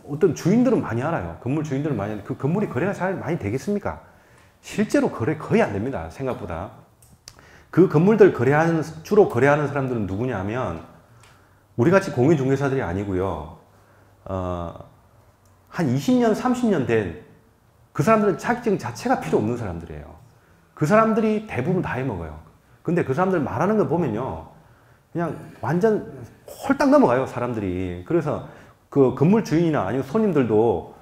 어떤 주인들은 많이 알아요. 건물 주인들은 많이 알아요. 그 건물이 거래가 잘 많이 되겠습니까? 실제로 거래 거의 안 됩니다. 생각보다. 그 건물들 주로 거래하는 사람들은 누구냐 하면, 우리같이 공인중개사들이 아니고요. 한 20년, 30년 된 그 사람들은 자격증 자체가 필요 없는 사람들이에요. 그 사람들이 대부분 다 해먹어요. 근데 그 사람들 말하는 거 보면요, 그냥 완전 홀딱 넘어가요, 사람들이. 그래서 그 건물 주인이나 아니면 손님들도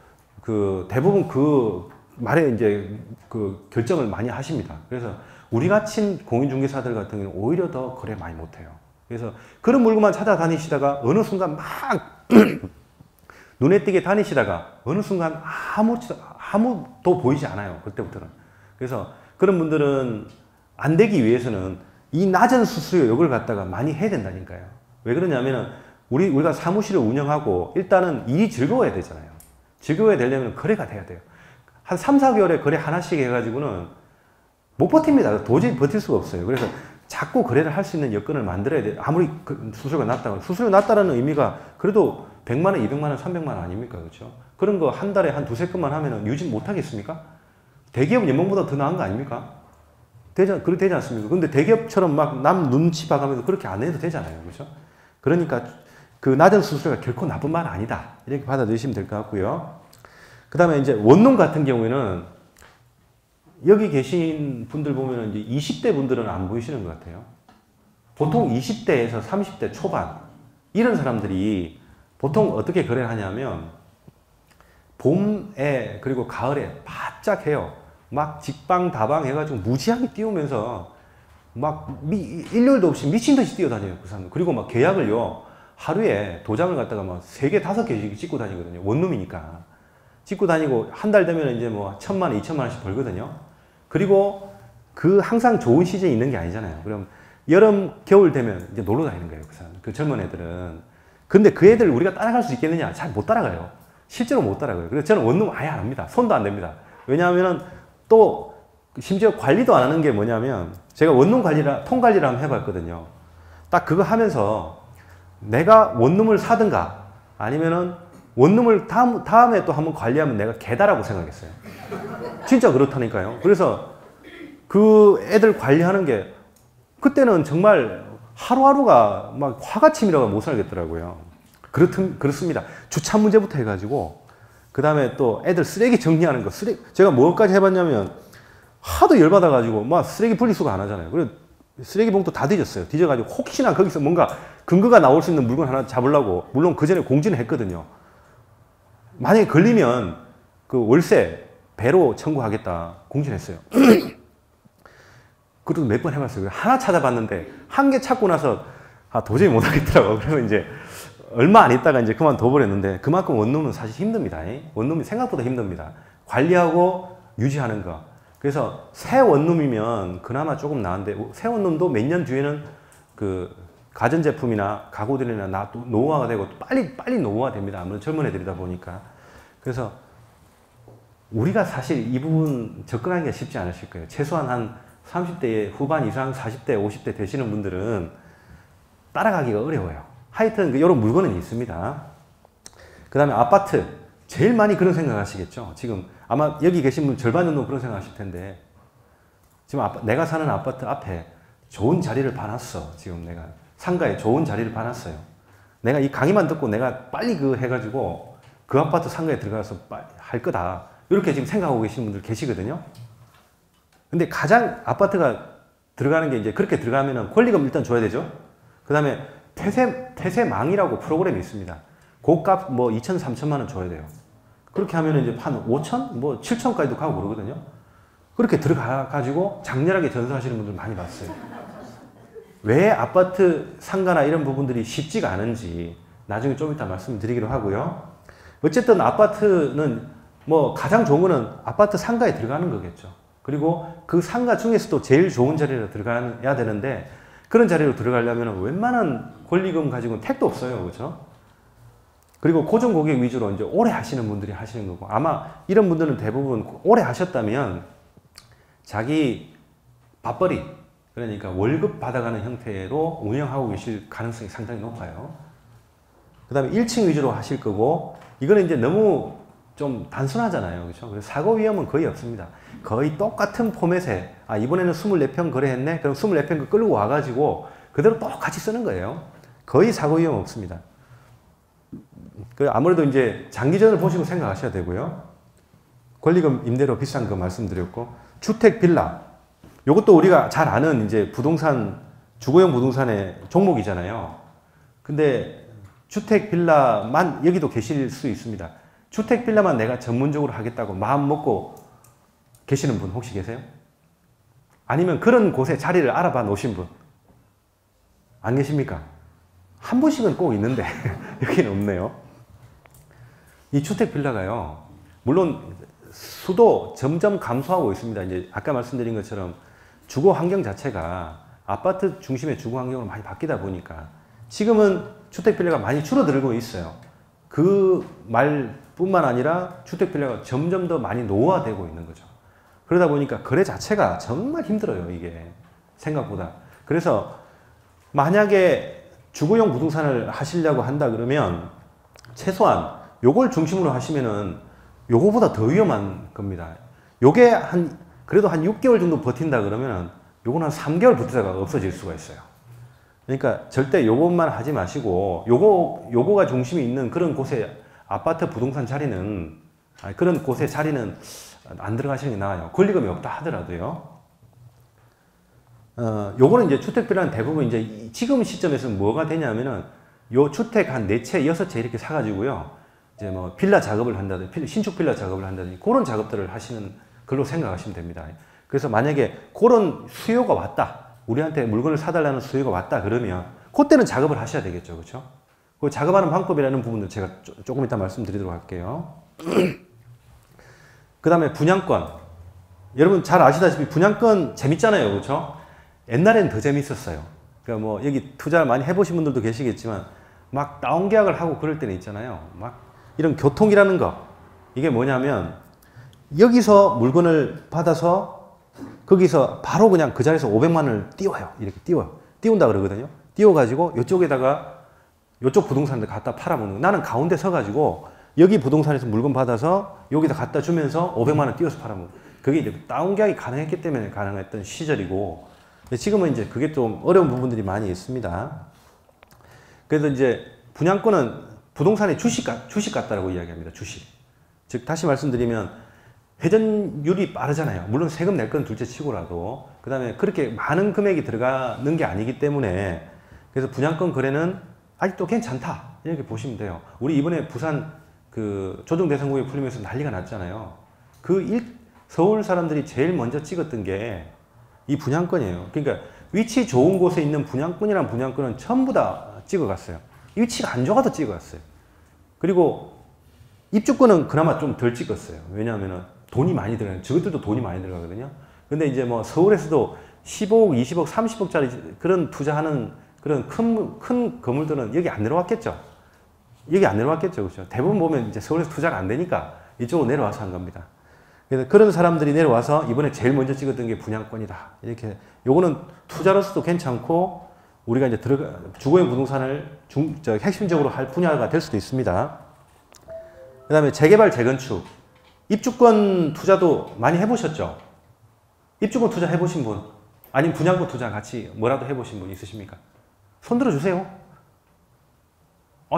대부분 그 말에 이제 결정을 많이 하십니다. 그래서 우리 같은 공인중개사들 같은 경우는 오히려 더 거래 많이 못해요. 그래서 그런 물건만 찾아다니시다가 어느 순간 막 눈에 띄게 다니시다가 어느 순간 아무도 보이지 않아요. 그때부터는. 그래서 그런 분들은 안 되기 위해서는 이 낮은 수수료 이걸 갖다가 많이 해야 된다니까요. 왜 그러냐면은 우리가 사무실을 운영하고 일단은 일이 즐거워야 되잖아요. 즐거워야 되려면 거래가 돼야 돼요. 한 3, 4개월에 거래 하나씩 해가지고는 못 버팁니다. 도저히 버틸 수가 없어요. 그래서 자꾸 거래를 할 수 있는 여건을 만들어야 돼요. 아무리 수수료가 낮다고. 수수료 낮다라는 의미가 그래도 100만 원, 200만 원, 300만 원 아닙니까? 그렇죠? 그런 거 한 달에 한 두세 건만 하면 유지 못 하겠습니까? 대기업 연봉보다 더 나은 거 아닙니까? 그렇게 되지 않습니까? 근데 대기업처럼 막 남 눈치 봐가면서 그렇게 안 해도 되잖아요. 그렇죠? 그러니까 그 낮은 수수료가 결코 나쁜 말은 아니다. 이렇게 받아들이시면 될 것 같고요. 그 다음에 이제 원룸 같은 경우에는 여기 계신 분들 보면 이제 20대 분들은 안 보이시는 것 같아요. 보통 20대에서 30대 초반 이런 사람들이 보통 어떻게 거래를 하냐면 봄에 그리고 가을에 바짝 해요. 막 직방다방 해가지고 무지하게 띄우면서 막 일요일도 없이 미친 듯이 뛰어다녀요. 그 사람들. 그리고 막 계약을요. 하루에 도장을 갖다가 막 3개, 5개씩 찍고 다니거든요. 원룸이니까. 찍고 다니고 한 달 되면 이제 뭐 1,000만 원, 2,000만 원씩 벌거든요. 그리고 그 항상 좋은 시즌이 있는 게 아니잖아요. 그럼 여름, 겨울 되면 이제 놀러 다니는 거예요. 그 젊은 애들은. 근데 그 애들 우리가 따라갈 수 있겠느냐? 잘 못 따라가요. 실제로 못 따라가요. 그래서 저는 원룸 아예 안 합니다. 손도 안 댑니다. 왜냐하면은 또 심지어 관리도 안 하는 게 뭐냐면 제가 원룸 관리라, 통 관리를 한번 해봤거든요. 딱 그거 하면서 내가 원룸을 사든가 아니면은 원룸을 다음에 또 한번 관리하면 내가 개다라고 생각했어요. 진짜 그렇다니까요. 그래서 그 애들 관리하는 게 그때는 정말 하루하루가 막 화가침이라고 못 살겠더라고요. 그렇습니다. 주차 문제부터 해가지고 그 다음에 또 애들 쓰레기 정리하는 거 제가 뭐까지 해봤냐면 하도 열받아가지고 막 쓰레기 분리수거 안 하잖아요. 그래서 쓰레기 봉투 다 뒤졌어요. 뒤져가지고 혹시나 거기서 뭔가 근거가 나올 수 있는 물건 하나 잡으려고 물론 그 전에 공지는 했거든요. 만약에 걸리면 그 월세 배로 청구하겠다 공지를 했어요. 그래도 몇 번 해봤어요. 하나 찾아봤는데 한 개 찾고 나서 도저히 못 하겠더라고요. 그래서 이제 얼마 안 있다가 이제 그만둬버렸는데 그만큼 원룸은 사실 힘듭니다. 원룸이 생각보다 힘듭니다. 관리하고 유지하는 거. 그래서 새 원룸이면 그나마 조금 나은데 새 원룸도 몇 년 뒤에는 그 가전제품이나 가구들이나 노후화가 되고 빨리 노후화 됩니다. 아무래도 젊은 애들이다 보니까. 그래서 우리가 사실 이 부분 접근하기가 쉽지 않으실 거예요. 최소한 한 30대 후반 이상 40대 50대 되시는 분들은 따라가기가 어려워요. 하여튼 이런 물건은 있습니다. 그 다음에 아파트 제일 많이 그런 생각 하시겠죠. 지금 아마 여기 계신 분 절반 정도 그런 생각 하실 텐데 지금 내가 사는 아파트 앞에 좋은 자리를 봐놨어. 지금 내가 상가에 좋은 자리를 봐놨어요. 내가 이 강의만 듣고 내가 빨리 해가지고 그 아파트 상가에 들어가서 할 거다. 이렇게 지금 생각하고 계시는 분들 계시거든요. 근데 가장 아파트가 들어가는 게 이제 그렇게 들어가면은 권리금 일단 줘야 되죠. 그 다음에 폐쇄망이라고 프로그램이 있습니다. 고값 뭐 2천, 3천만 원 줘야 돼요. 그렇게 하면 이제 한 5천, 뭐 7천까지도 가고 그러거든요. 그렇게 들어가가지고 장렬하게 전수하시는 분들 많이 봤어요. 왜 아파트 상가나 이런 부분들이 쉽지가 않은지 나중에 좀 이따 말씀드리기로 하고요. 어쨌든 아파트는 뭐 가장 좋은 거는 아파트 상가에 들어가는 거겠죠. 그리고 그 상가 중에서도 제일 좋은 자리로 들어가야 되는데 그런 자리로 들어가려면 웬만한 권리금 가지고는 택도 없어요. 그렇죠? 그리고 고정 고객 위주로 이제 오래 하시는 분들이 하시는 거고 아마 이런 분들은 대부분 오래 하셨다면 자기 밥벌이 그러니까 월급 받아가는 형태로 운영하고 계실 가능성이 상당히 높아요. 그 다음에 1층 위주로 하실 거고 이거는 이제 너무 좀 단순하잖아요. 그렇죠? 그래서 사고 위험은 거의 없습니다. 거의 똑같은 포맷에 이번에는 24평 거래했네? 그럼 24평 끌고 와가지고 그대로 똑같이 쓰는 거예요. 거의 사고 위험 없습니다. 아무래도 이제 장기전을 보시고 생각하셔야 되고요. 권리금 임대료 비싼 거 말씀드렸고 주택 빌라 이것도 우리가 잘 아는 이제 부동산 주거용 부동산의 종목이잖아요. 근데 주택 빌라만 여기도 계실 수 있습니다. 주택 빌라만 내가 전문적으로 하겠다고 마음 먹고 계시는 분 혹시 계세요? 아니면 그런 곳에 자리를 알아봐 놓으신 분? 안 계십니까? 한 분씩은 꼭 있는데 여기는 없네요. 이 주택 빌라가요. 물론 수도 점점 감소하고 있습니다. 이제 아까 말씀드린 것처럼 주거 환경 자체가 아파트 중심의 주거 환경으로 많이 바뀌다 보니까 지금은 주택 빌라가 많이 줄어들고 있어요. 그 말뿐만 아니라 주택 빌라가 점점 더 많이 노후화되고 있는 거죠. 그러다 보니까 거래 자체가 정말 힘들어요. 이게 생각보다. 그래서 만약에 주거용 부동산을 하시려고 한다 그러면 최소한 요걸 중심으로 하시면은 요거보다 더 위험한 겁니다. 요게 그래도 한 6개월 정도 버틴다 그러면은 요거는 한 3개월 버티다가 없어질 수가 있어요. 그러니까 절대 요것만 하지 마시고 요거가 중심이 있는 그런 곳에 아파트 부동산 자리는 그런 곳에 자리는 안 들어가시는 게 나아요. 권리금이 없다 하더라도요. 요거는 이제 주택 빌라는 대부분 이제 지금 시점에서는 뭐가 되냐면은 요 주택 한 4채, 6채 이렇게 사가지고요. 이제 뭐 빌라 작업을 한다든지, 신축 빌라 작업을 한다든지 그런 작업들을 하시는 걸로 생각하시면 됩니다. 그래서 만약에 그런 수요가 왔다. 우리한테 물건을 사달라는 수요가 왔다 그러면 그때는 작업을 하셔야 되겠죠. 그렇죠? 그 작업하는 방법이라는 부분도 제가 조금 이따 말씀드리도록 할게요. 그 다음에 분양권. 여러분 잘 아시다시피 분양권 재밌잖아요. 그렇죠? 옛날엔 더 재밌었어요. 그러니까 뭐 여기 투자를 많이 해보신 분들도 계시겠지만 막 다운 계약을 하고 그럴 때는 있잖아요. 막 이런 교통이라는 거. 이게 뭐냐면 여기서 물건을 받아서 거기서 바로 그냥 그 자리에서 500만 원을 띄워요. 이렇게 띄워요. 띄운다 그러거든요. 띄워가지고 이쪽에다가 이쪽 부동산을 갖다 팔아먹는 거. 나는 가운데 서가지고 여기 부동산에서 물건 받아서 여기다 갖다 주면서 500만 원 띄워서 팔아먹는 거. 그게 이제 다운 계약이 가능했기 때문에 가능했던 시절이고 지금은 이제 그게 좀 어려운 부분들이 많이 있습니다. 그래서 이제 분양권은 부동산의 주식 같다라고 이야기합니다. 주식. 즉 다시 말씀드리면 회전율이 빠르잖아요. 물론 세금 낼 건 둘째 치고라도 그 다음에 그렇게 많은 금액이 들어가는 게 아니기 때문에 그래서 분양권 거래는 아직도 괜찮다 이렇게 보시면 돼요. 우리 이번에 부산 그 조정대상구역 풀리면서 난리가 났잖아요. 서울 사람들이 제일 먼저 찍었던 게 이 분양권이에요. 그러니까 위치 좋은 곳에 있는 분양권이란 분양권은 전부 다 찍어갔어요. 위치가 안 좋아도 찍어갔어요. 그리고 입주권은 그나마 좀 덜 찍었어요. 왜냐하면 돈이 많이 들어가요. 저것들도 돈이 많이 들어가거든요. 근데 이제 뭐 서울에서도 15억, 20억, 30억짜리 그런 투자하는 그런 큰 건물들은 여기 안 내려왔겠죠. 여기 안 내려왔겠죠. 그렇죠. 대부분 보면 이제 서울에서 투자가 안 되니까 이쪽으로 내려와서 한 겁니다. 그래서 그런 사람들이 내려와서 이번에 제일 먼저 찍었던 게 분양권이다. 이렇게 요거는 투자로서도 괜찮고 우리가 이제 주거용 부동산을 핵심적으로 할 분야가 될 수도 있습니다. 그 다음에 재개발, 재건축. 입주권 투자도 많이 해보셨죠? 입주권 투자 해보신 분? 아니면 분양권 투자 같이 뭐라도 해보신 분 있으십니까? 손 들어주세요.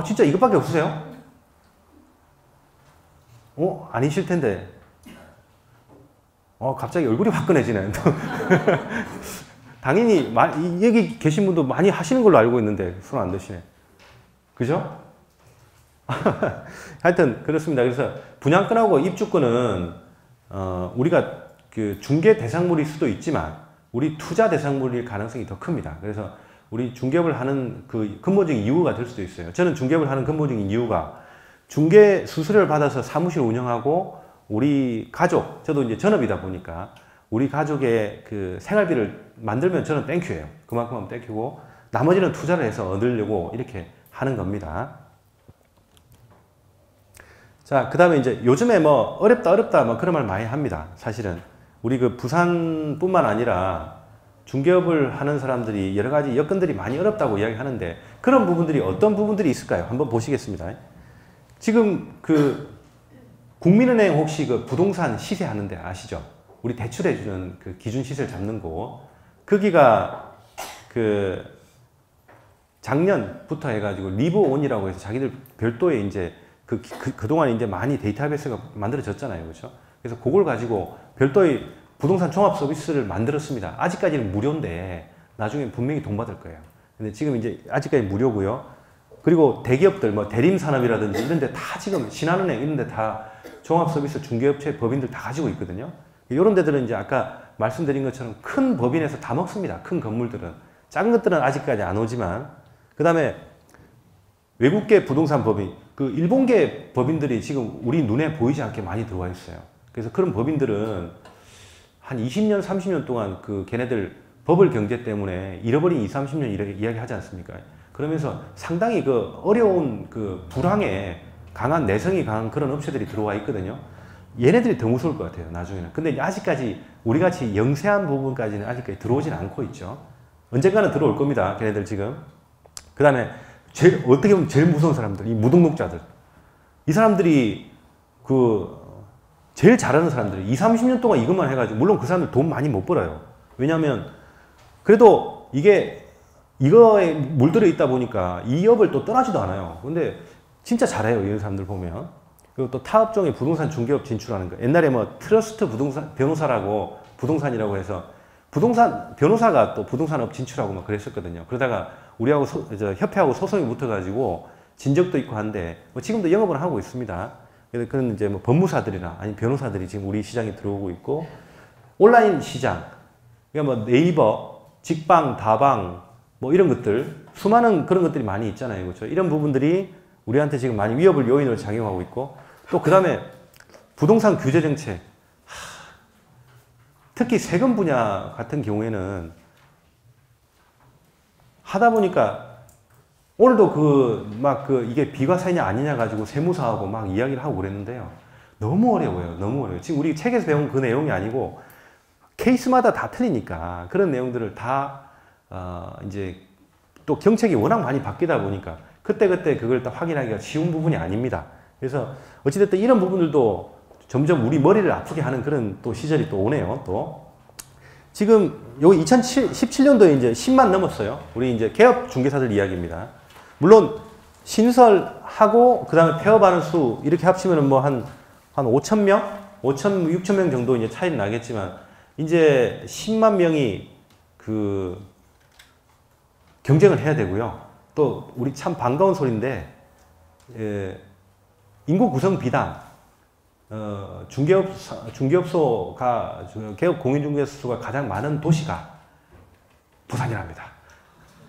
진짜 이것밖에 없으세요? 아니실 텐데. 갑자기 얼굴이 화끈해지네. 당연히 여기 계신 분도 많이 하시는 걸로 알고 있는데 손 안 드시네. 그죠? 하여튼 그렇습니다. 그래서 분양권하고 입주권은 우리가 그 중개 대상물일 수도 있지만 우리 투자 대상물일 가능성이 더 큽니다. 그래서 우리 중개업을 하는 그 근본적인 이유가 될 수도 있어요. 저는 중개업을 하는 근본적인 이유가 중개 수수료를 받아서 사무실 운영하고 우리 가족, 저도 이제 전업이다 보니까 우리 가족의 그 생활비를 만들면 저는 땡큐예요. 그만큼 하면 땡큐고 나머지는 투자를 해서 얻으려고 이렇게 하는 겁니다. 자, 그 다음에 이제 요즘에 뭐 어렵다 뭐 그런 말 많이 합니다. 사실은 우리 그 부산뿐만 아니라 중개업을 하는 사람들이 여러 가지 여건들이 많이 어렵다고 이야기하는데 그런 부분들이 어떤 부분들이 있을까요? 한번 보시겠습니다. 지금 그 국민은행 혹시 그 부동산 시세 하는데 아시죠? 우리 대출해주는 그 기준 시세를 잡는 곳. 거기가 그 작년부터 해가지고 리브온이라고 해서 자기들 별도의 이제 그동안 이제 많이 데이터베이스가 만들어졌잖아요. 그렇죠? 그래서 그걸 가지고 별도의 부동산 종합 서비스를 만들었습니다. 아직까지는 무료인데 나중에 분명히 돈 받을 거예요. 근데 지금 이제 아직까지 무료고요. 그리고 대기업들 뭐 대림산업이라든지 이런 데 다 지금 신한은행 이런 데 다 종합 서비스 중개업체 법인들 다 가지고 있거든요. 이런 데들은 이제 아까 말씀드린 것처럼 큰 법인에서 다 먹습니다. 큰 건물들은. 작은 것들은 아직까지 안 오지만 그 다음에 외국계 부동산 법인, 그 일본계 법인들이 지금 우리 눈에 보이지 않게 많이 들어와 있어요. 그래서 그런 법인들은 한 20년, 30년 동안 그 걔네들 버블 경제 때문에 잃어버린 20, 30년 이렇게 이야기하지 않습니까? 그러면서 상당히 그 어려운 그 불황에 강한 내성이 강한 그런 업체들이 들어와 있거든요. 얘네들이 더 무서울 것 같아요, 나중에는. 근데 아직까지 우리 같이 영세한 부분까지는 아직까지 들어오진 않고 있죠. 언젠가는 들어올 겁니다, 걔네들 지금. 그 다음에 어떻게 보면 제일 무서운 사람들, 이 무등록자들. 이 사람들이 제일 잘하는 사람들이 20, 30년 동안 이것만 해가지고, 물론 그 사람들 돈 많이 못 벌어요. 왜냐면, 그래도 이거에 물들어 있다 보니까 이 업을 또 떠나지도 않아요. 근데 진짜 잘해요, 이런 사람들 보면. 그리고 또 타업종의 부동산 중개업 진출하는 거. 옛날에 뭐 트러스트 변호사라고 부동산이라고 해서 변호사가 또 부동산업 진출하고 막 그랬었거든요. 그러다가 우리하고 협회하고 소송이 붙어가지고 진 적도 있고 한데 뭐 지금도 영업을 하고 있습니다. 그런 이제 뭐 법무사들이나 아니 변호사들이 지금 우리 시장에 들어오고 있고 온라인 시장. 그러니까 뭐 네이버, 직방, 다방, 뭐 이런 것들, 수많은 그런 것들이 많이 있잖아요. 그렇죠? 이런 부분들이 우리한테 지금 많이 위협을 요인으로 작용하고 있고, 또 그 다음에 부동산 규제 정책. 특히 세금 분야 같은 경우에는 하다 보니까 오늘도 이게 비과세냐 아니냐 가지고 세무사하고 막 이야기를 하고 그랬는데요. 너무 어려워요. 너무 어려워요. 지금 우리 책에서 배운 그 내용이 아니고 케이스마다 다 틀리니까 그런 내용들을 다 이제 또 정책이 워낙 많이 바뀌다 보니까 그때그때 그걸 다 확인하기가 쉬운 부분이 아닙니다. 그래서 어찌됐든 이런 부분들도 점점 우리 머리를 아프게 하는 그런 또 시절이 또 오네요. 또 지금 여기 2017년도에 이제 10만 넘었어요. 우리 이제 개업 중개사들 이야기입니다. 물론 신설하고 그 다음에 폐업하는 수 이렇게 합치면은 뭐 한 5천 명, 6천 명 정도 이제 차이는 나겠지만 이제 10만 명이 그 경쟁을 해야 되고요. 또 우리 참 반가운 소리인데 인구 구성 비단 중개업소가 개업 공인중개사 수가 가장 많은 도시가 부산이랍니다.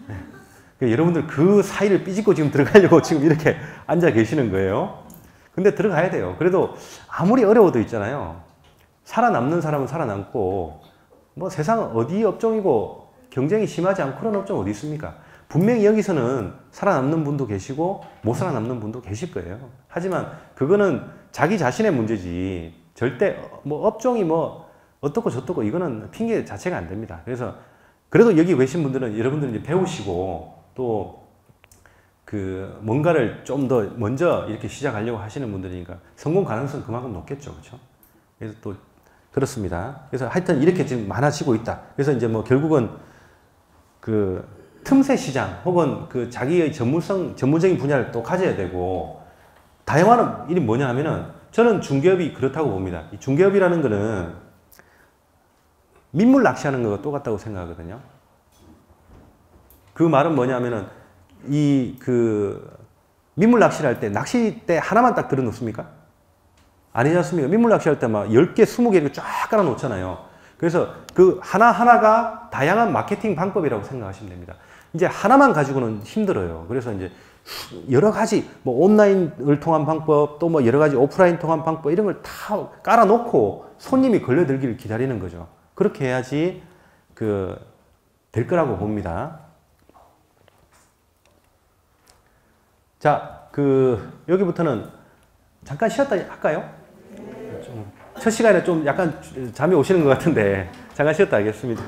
네. 여러분들 그 사이를 삐집고 지금 들어가려고 지금 이렇게 앉아 계시는 거예요. 근데 들어가야 돼요. 그래도 아무리 어려워도 있잖아요. 살아남는 사람은 살아남고 뭐 세상 어디 업종이고 경쟁이 심하지 않고 그런 업종 어디 있습니까? 분명히 여기서는 살아남는 분도 계시고 못 살아남는 분도 계실 거예요. 하지만 그거는 자기 자신의 문제지 절대 뭐 업종이 뭐 어떻고 저떻고 이거는 핑계 자체가 안 됩니다. 그래서 그래도 여기 계신 분들은 여러분들은 이제 배우시고 또 그 뭔가를 좀 더 먼저 이렇게 시작하려고 하시는 분들이니까 성공 가능성 그만큼 높겠죠. 그렇죠? 그래서 또 그렇습니다. 그래서 하여튼 이렇게 지금 많아지고 있다. 그래서 이제 뭐 결국은 그 틈새 시장 혹은 그 자기의 전문적인 분야를 또 가져야 되고 다양한 일이 뭐냐 하면은 저는 중개업이 그렇다고 봅니다. 이 중개업이라는 거는 민물 낚시하는 거가 똑같다고 생각하거든요. 그 말은 뭐냐 하면은 민물 낚시를 할 때 낚싯대 하나만 딱 들어 놓습니까? 아니지 않습니까? 민물 낚시할 때 막 10개, 20개 이렇게 쫙 깔아 놓잖아요. 그래서 그 하나하나가 다양한 마케팅 방법이라고 생각하시면 됩니다. 이제 하나만 가지고는 힘들어요. 그래서 이제 여러 가지 뭐 온라인을 통한 방법 또 뭐 여러 가지 오프라인 통한 방법 이런 걸 다 깔아 놓고 손님이 걸려들기를 기다리는 거죠. 그렇게 해야지 될 거라고 봅니다. 자, 여기부터는 잠깐 쉬었다 할까요? 첫 시간에 좀 약간 잠이 오시는 것 같은데 잠깐 쉬었다 하겠습니다.